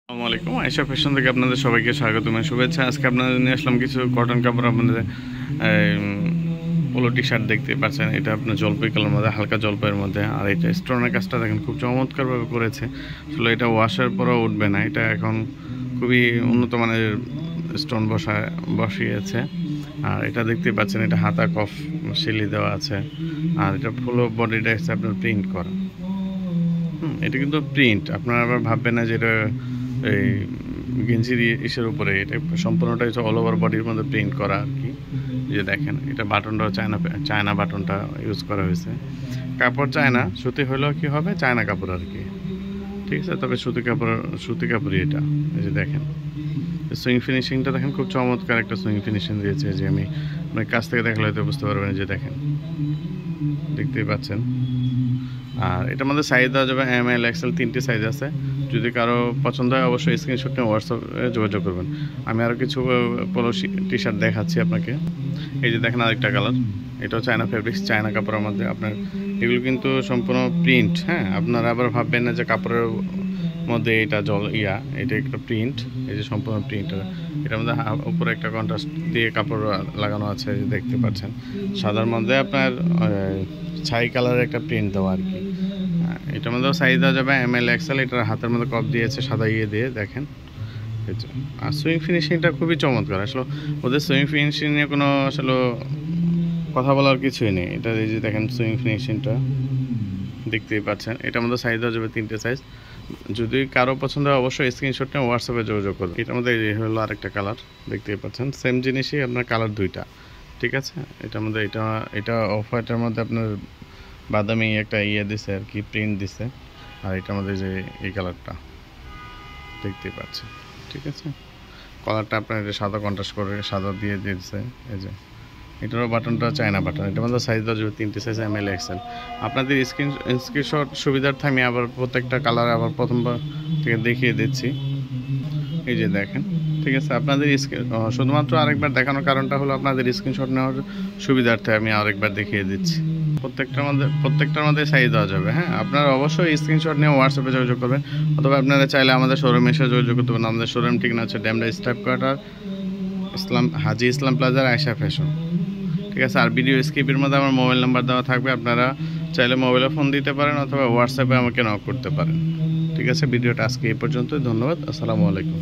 আসসালামু আলাইকুম। আয়েশা ফ্যাশন থেকে আপনাদের সবাইকে স্বাগত এবং শুভেচ্ছা। আজকে আপনাদের নিয়ে আসলাম কিছু কটন কাপড়। আপনাদের পোলো টি শার্ট দেখতে পাচ্ছেন, এটা আপনার জলপাই কালার মধ্যে, হালকা জলপাইয়ের মধ্যে। আর এটা স্টোনের কাজটা দেখেন খুব চমৎকারভাবে করেছে। আসলে এটা ওয়াশের পরেও উঠবে না, এটা এখন খুবই উন্নত মানের স্টোন বসিয়েছে। আর এটা দেখতে পাচ্ছেন, এটা হাতা কফ শিলি দেওয়া আছে। আর এটা ফুল বডিটা হচ্ছে আপনার প্রিন্ট করা। এটা কিন্তু প্রিন্ট, আপনারা আবার ভাববেন না যে এটা এই গেঞ্জির ইসের উপরে, এটা সম্পূর্ণটা হচ্ছে অল ওভার বডির মধ্যে প্রিন্ট করা আর কি। যে দেখেন, এটা বাটনটাও চায়না বাটনটা ইউজ করা হয়েছে। কাপড় চায়না, সুতি হলেও কি হবে, চায়না কাপড় আর কি, ঠিক আছে। তবে সুতি কাপড়ই এটা। এই যে দেখেন, সুইং ফিনিশিংটা দেখেন, খুব চমৎকার একটা সুইং ফিনিশিং দিয়েছে। যে আমি আপনার কাছ থেকে দেখলে হয়তো বুঝতে পারবেন। যে দেখেন, দেখতেই পাচ্ছেন। আর এটার মধ্যে সাইজ দেওয়া যাবে ML XL, 3টি সাইজ আছে। যদি কারো পছন্দ হয় অবশ্যই স্ক্রিনশট নিয়ে হোয়াটসঅ্যাপে যোগাযোগ করবেন। আমি আরও কিছু পোলো টি শার্ট দেখাচ্ছি আপনাকে। এই যে দেখেন, আরেকটা কালার, এটাও চায়না ফেব্রিক্স, চায়না কাপড়ের মধ্যে। আপনার এগুলো কিন্তু সম্পূর্ণ প্রিন্ট। হ্যাঁ, আপনারা আবার ভাববেন না যে কাপড়ের মধ্যে এটা এটা একটা প্রিন্ট। এই যে সম্পূর্ণ প্রিন্ট। এটার মধ্যে উপরে একটা কন্ট্রাস্ট দিয়ে কাপড় লাগানো আছে, দেখতে পাচ্ছেন। সাদার মধ্যে আপনার ছাই কালারের একটা প্রিন্ট দেওয়া আর কি। এটার মধ্যেও সাইজ দেওয়া যাবে ML XL। এটার হাতের মধ্যে কপ দিয়েছে সাদা দিয়ে দেখেন। আর সুইং ফিনিশিংটা খুবই চমৎকার। আসলে ওদের সুইং ফিনিশিং নিয়ে কোনো আসলে কথা বলার কিছুই নেই। এটা এই যে দেখেন, সুইং ফিনিশিংটা দেখতেই পাচ্ছেন। এটার মধ্যে সাইজ দেওয়া যাবে 3টে সাইজ। যদি কারো পছন্দ হয় অবশ্যই স্ক্রিনশট নিয়ে হোয়াটসঅ্যাপে যোগাযোগ করুন। এটার মধ্যে এই হলো আরেকটা কালার, দেখতেই পাচ্ছেন। সেম জিনিসই, আপনার কালার 2টা, ঠিক আছে। এটার মধ্যে এটা অফ হোয়াইটের মধ্যে আপনার বাদামি একটা দিছে আর কি, প্রিন্ট দিছে। আর এটার মধ্যে যে এই কালারটা দেখতেই পাচ্ছেন, ঠিক আছে। কালারটা আপনার সাদা কন্ট্রাস্ট করে সাদা দিয়ে দিয়েছে। এই যে এটারও বাটনটা চায়না বাটন। এটার মধ্যে সাইজ দেওয়া যাবে 3টে সাইজ ML XL। আপনাদের স্ক্রিনশট সুবিধার্থে আমি আবার প্রত্যেকটা কালার আবার প্রথমবার থেকে দেখিয়ে দিচ্ছি। এই যে দেখেন, ঠিক আছে। আপনাদের শুধুমাত্র আরেকবার দেখানোর কারণটা হলো আপনাদের স্ক্রিনশট নেওয়ার সুবিধার্থে আমি আরেকবার দেখিয়ে দিচ্ছি। প্রত্যেকটার মধ্যে সাইজ দেওয়া যাবে। হ্যাঁ, আপনারা অবশ্যই স্ক্রিনশট নিয়ে হোয়াটসঅ্যাপে যোগাযোগ করবেন, অথবা আপনারা চাইলে আমাদের শোরুমে এসে যোগাযোগ করতে পারেন। আমাদের শোরুম ঠিকানা হচ্ছে ড্যামরা স্টাফ কোয়ার্টার, হাজি ইসলাম প্লাজার, আয়েশা ফ্যাশন, ঠিক আছে। আর ভিডিও স্ক্রিপ্টের মধ্যে আমার মোবাইল নাম্বার দেওয়া থাকবে, আপনারা চাইলে মোবাইলে ফোন দিতে পারেন অথবা হোয়াটসঅ্যাপে আমাকে নক করতে পারেন, ঠিক আছে। ভিডিওটা আজকে এই পর্যন্তই। ধন্যবাদ। আসসালামু আলাইকুম।